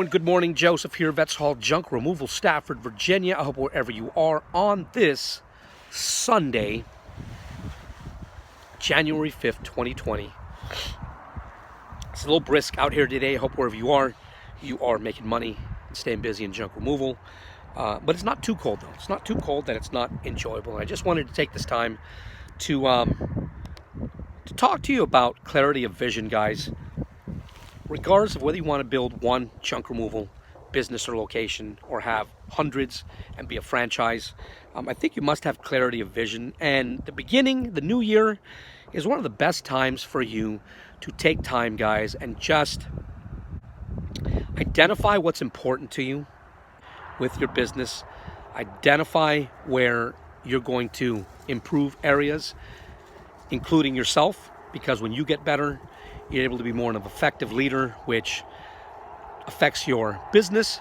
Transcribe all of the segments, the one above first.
everyone, good morning. Joseph here, Vets Hall Junk Removal, Stafford, Virginia. I hope wherever you are on this Sunday, January 5th, 2020. It's a little brisk out here today. I hope wherever you are making money and staying busy in junk removal. But it's not too cold, though. It's not too cold that it's not enjoyable. And I just wanted to take this time to talk to you about clarity of vision, guys. Regardless of whether you want to build one junk removal business or location or have hundreds and be a franchise, I think you must have clarity of vision. And the beginning, the new year, is one of the best times for you to take time, guys, and just identify what's important to you with your business. Identify where you're going to improve areas, including yourself, because when you get better, you're able to be more of an effective leader, which affects your business.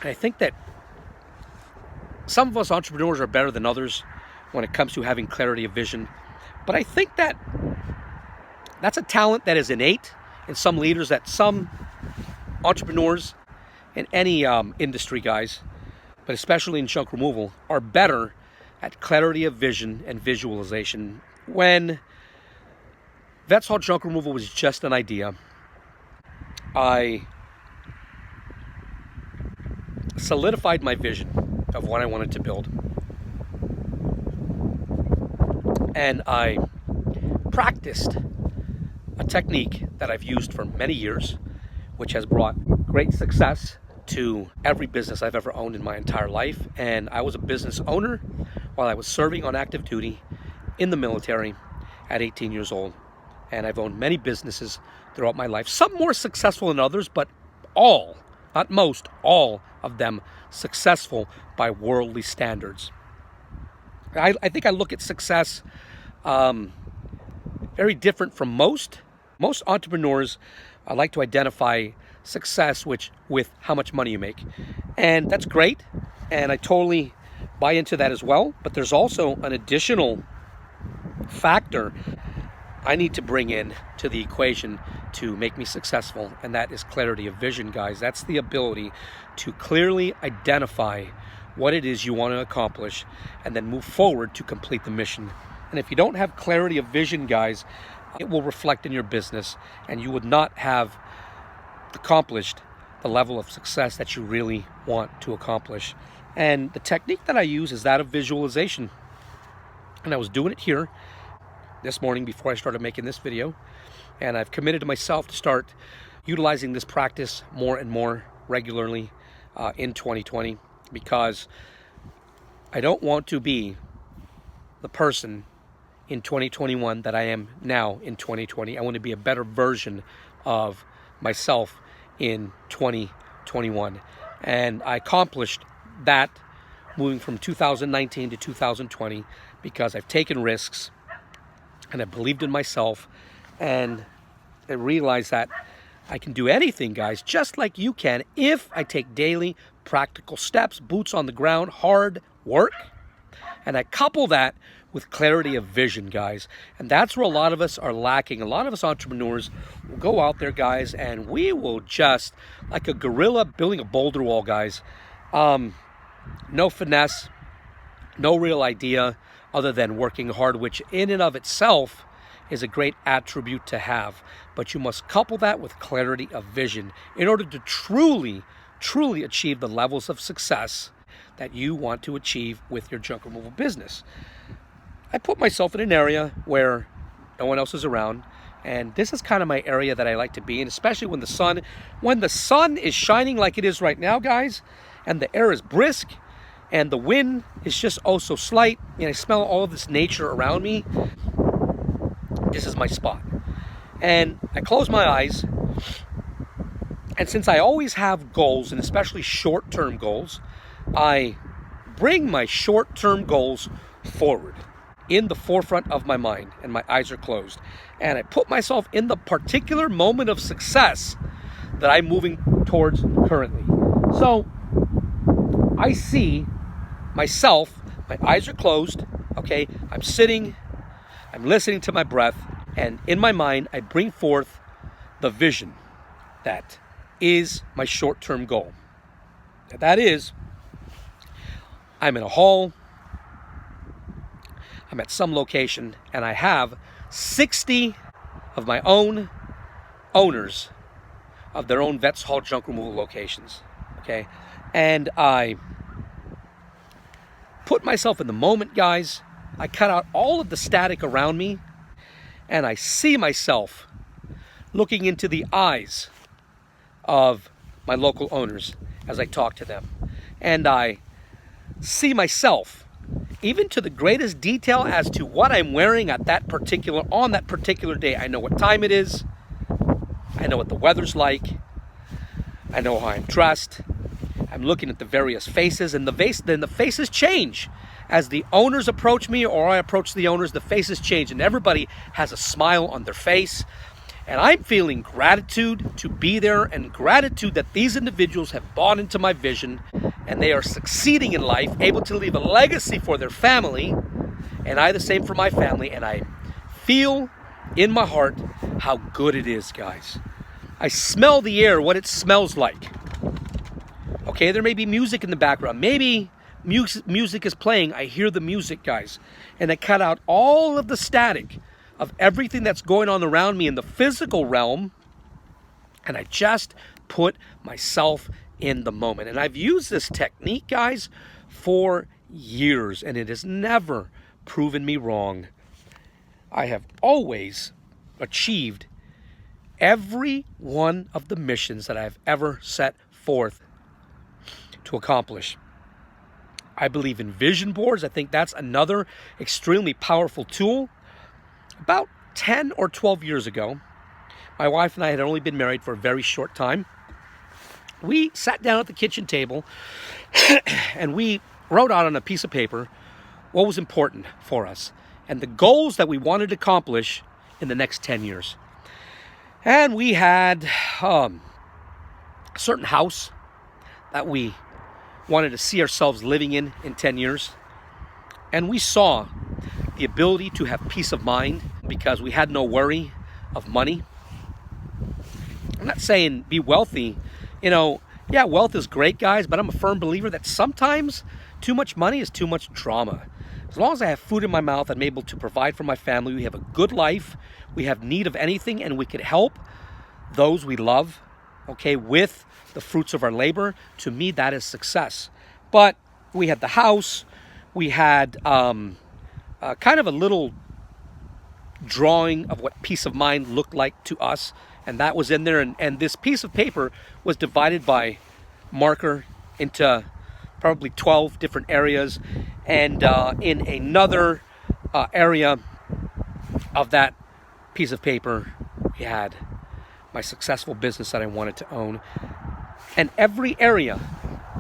And I think that some of us entrepreneurs are better than others when it comes to having clarity of vision. But I think that that's a talent that is innate in some leaders, that some entrepreneurs in any industry, guys, but especially in junk removal, are better at clarity of vision and visualization. When Vets Hall Junk Removal was just an idea, I solidified my vision of what I wanted to build. And I practiced a technique that I've used for many years, which has brought great success to every business I've ever owned in my entire life. And I was a business owner while I was serving on active duty in the military at 18 years old. And I've owned many businesses throughout my life, some more successful than others, but all, not most, all of them successful by worldly standards. I think I look at success very different from most. Most entrepreneurs like to identify success with how much money you make. And that's great. And I totally buy into that as well. But there's also an additional factor I need to bring in to the equation to make me successful. And that is clarity of vision, guys. That's the ability to clearly identify what it is you want to accomplish and then move forward to complete the mission. And if you don't have clarity of vision, guys, it will reflect in your business and you would not have accomplished the level of success that you really want to accomplish. And the technique that I use is that of visualization. And I was doing it here this morning before I started making this video. And I've committed to myself to start utilizing this practice more and more regularly in 2020, because I don't want to be the person in 2021 that I am now in 2020. I want to be a better version of myself in 2021. And I accomplished that moving from 2019 to 2020 because I've taken risks and I believed in myself, and I realized that I can do anything, guys, just like you can, if I take daily practical steps, boots on the ground, hard work, and I couple that with clarity of vision, guys. And that's where a lot of us are lacking. A lot of us entrepreneurs will go out there, guys, and we will just, like a gorilla building a boulder wall, guys. No finesse, no real idea other than working hard, which in and of itself is a great attribute to have. But you must couple that with clarity of vision in order to truly, truly achieve the levels of success that you want to achieve with your junk removal business. I put myself in an area where no one else is around, and this is kind of my area that I like to be in, especially when the sun is shining like it is right now, guys, and the air is brisk and the wind is just oh so slight, and I smell all of this nature around me. This is my spot. And I close my eyes, and since I always have goals, and especially short-term goals, I bring my short-term goals forward in the forefront of my mind, and my eyes are closed. And I put myself in the particular moment of success that I'm moving towards currently. So I see myself, my eyes are closed, okay? I'm sitting, I'm listening to my breath, And in my mind, I bring forth the vision that is my short-term goal. And that is, I'm in a hall, I'm at some location, and I have 60 of my own owners of their own Vets Hall junk removal locations, okay? And I put myself in the moment, guys. I cut out all of the static around me, and I see myself looking into the eyes of my local owners as I talk to them. And I see myself, even to the greatest detail, as to what I'm wearing on that particular day. I know what time it is. I know what the weather's like. I know how I'm dressed. I'm looking at the various faces, and then the faces change. As the owners approach me or I approach the owners, the faces change, and everybody has a smile on their face. And I'm feeling gratitude to be there, and gratitude that these individuals have bought into my vision, and they are succeeding in life, able to leave a legacy for their family, and I the same for my family. And I feel in my heart how good it is, guys. I smell the air, what it smells like. Okay, there may be music in the background. Maybe music is playing. I hear the music, guys. And I cut out all of the static of everything that's going on around me in the physical realm, and I just put myself in the moment. And I've used this technique, guys, for years, and it has never proven me wrong. I have always achieved every one of the missions that I've ever set forth to accomplish. I believe in vision boards. I think that's another extremely powerful tool. About 10 or 12 years ago, my wife and I had only been married for a very short time. We sat down at the kitchen table and we wrote out on a piece of paper what was important for us and the goals that we wanted to accomplish in the next 10 years. And we had a certain house that we wanted to see ourselves living in 10 years. And we saw the ability to have peace of mind because we had no worry of money. I'm not saying be wealthy. Yeah, wealth is great, guys, but I'm a firm believer that sometimes too much money is too much drama. As long as I have food in my mouth, I'm able to provide for my family. We have a good life. We have need of anything, and we can help those we love, okay, with the fruits of our labor. To me, that is success. But we had the house. We had kind of a little drawing of what peace of mind looked like to us, and that was in there. And this piece of paper was divided by marker into probably 12 different areas, and in another area of that piece of paper, we had my successful business that I wanted to own. And every area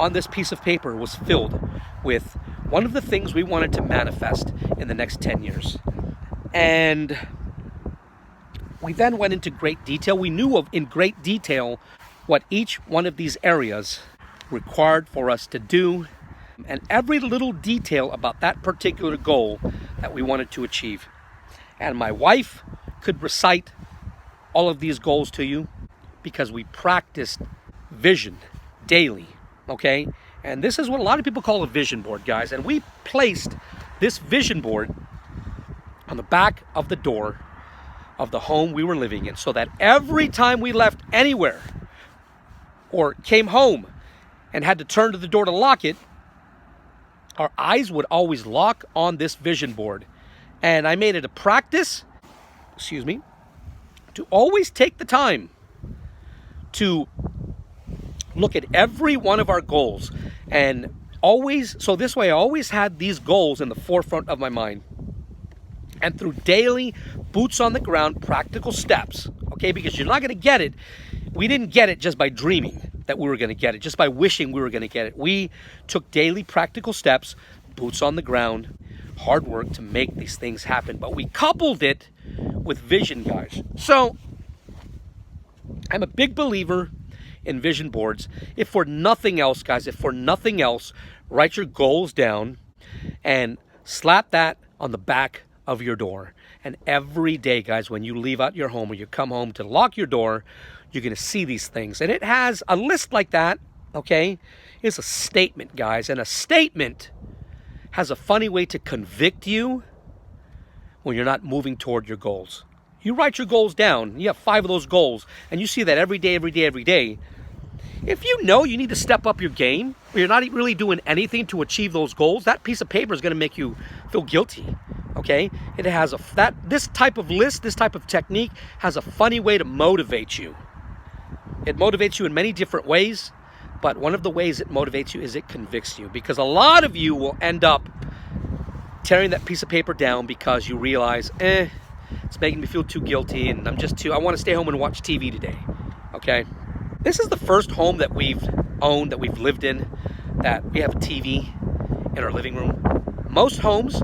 on this piece of paper was filled with one of the things we wanted to manifest in the next 10 years. And we then went into great detail. We knew in great detail what each one of these areas required for us to do, and every little detail about that particular goal that we wanted to achieve. And my wife could recite all of these goals to you because we practiced vision daily, okay? And this is what a lot of people call a vision board, guys. And we placed this vision board on the back of the door of the home we were living in, so that every time we left anywhere or came home and had to turn to the door to lock it, our eyes would always lock on this vision board. And I made it a practice, to always take the time to look at every one of our goals. And so this way I always had these goals in the forefront of my mind. And through daily boots on the ground practical steps, okay, because you're not going to get it. We didn't get it just by dreaming that we were going to get it, just by wishing we were going to get it. We took daily practical steps, boots on the ground, hard work to make these things happen. But we coupled it with vision, guys. So I'm a big believer in vision boards. If for nothing else, guys, write your goals down and slap that on the back of your door. And every day, guys, when you leave out your home or you come home to lock your door, you're going to see these things. And it has a list like that, okay? It's a statement, guys. And a statement has a funny way to convict you when you're not moving toward your goals. You write your goals down. You have 5 of those goals. And you see that every day, every day, every day. If you know you need to step up your game, or you're not really doing anything to achieve those goals, that piece of paper is going to make you feel guilty. Okay, it has this type of list, this type of technique has a funny way to motivate you. It motivates you in many different ways, but one of the ways it motivates you is it convicts you, because a lot of you will end up tearing that piece of paper down because you realize, it's making me feel too guilty, and I want to stay home and watch TV today. Okay, this is the first home that we've owned, that we've lived in, that we have a TV in our living room. Most homes,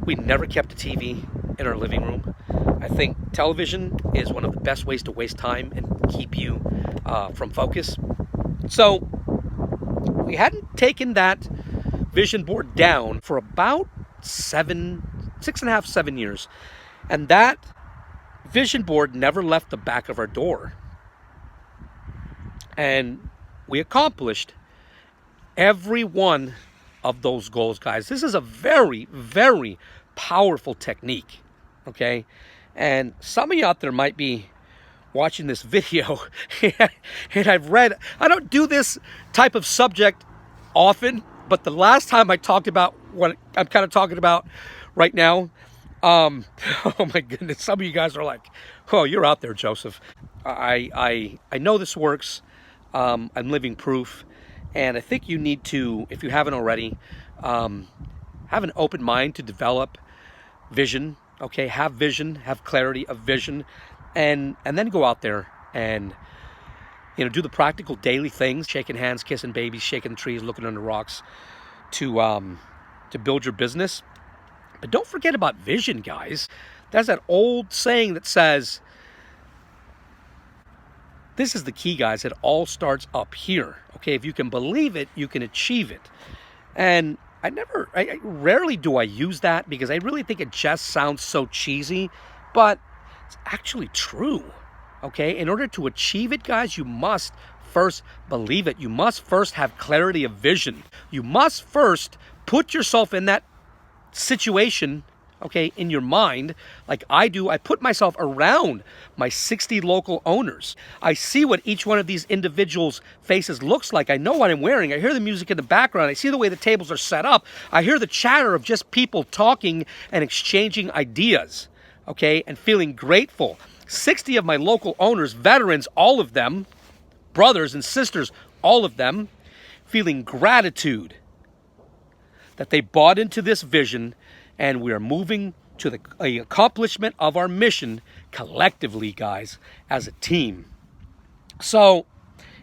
we never kept a TV in our living room. I think television is one of the best ways to waste time and keep you from focus. So we hadn't taken that vision board down for about 6.5, 7 years. And that vision board never left the back of our door. And we accomplished every one of those goals, guys. This is a very, very powerful technique, okay? And some of you out there might be watching this video and I don't do this type of subject often, but the last time I talked about what I'm kind of talking about right now, oh my goodness, some of you guys are like, oh, you're out there, Joseph. I know this works. I'm living proof. And I think you need to, if you haven't already, have an open mind to develop vision, okay? Have vision, have clarity of vision, and then go out there and, do the practical daily things, shaking hands, kissing babies, shaking trees, looking under rocks to build your business. But don't forget about vision, guys. There's that old saying that says, this is the key, guys. It all starts up here. Okay, if you can believe it, you can achieve it. And I rarely do I use that because I really think it just sounds so cheesy, but it's actually true. Okay, in order to achieve it, guys, you must first believe it. You must first have clarity of vision. You must first put yourself in that situation, okay, in your mind, like I do. I put myself around my 60 local owners. I see what each one of these individuals' faces looks like. I know what I'm wearing. I hear the music in the background. I see the way the tables are set up. I hear the chatter of just people talking and exchanging ideas, okay, and feeling grateful. 60 of my local owners, veterans, all of them, brothers and sisters, all of them, feeling gratitude that they bought into this vision, and we are moving to the accomplishment of our mission collectively, guys, as a team. So,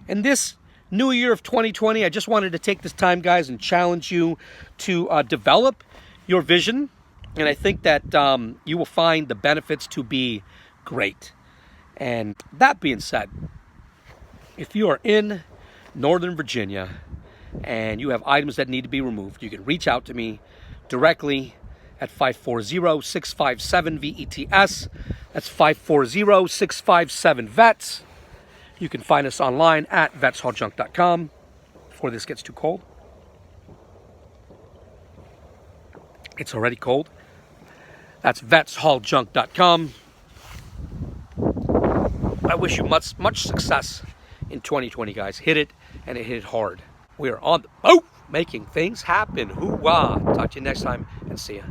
in this new year of 2020, I just wanted to take this time, guys, and challenge you to develop your vision. And I think that you will find the benefits to be great. And that being said, if you are in Northern Virginia and you have items that need to be removed, you can reach out to me directly at 540-657-VETS. That's 540-657-VETS. You can find us online at vetshauljunk.com before this gets too cold. It's already cold. That's vetshauljunk.com. I wish you much success in 2020, guys. Hit it, and hit it hard. We are on the boat, making things happen. Hoo-wah. Talk to you next time, and see ya.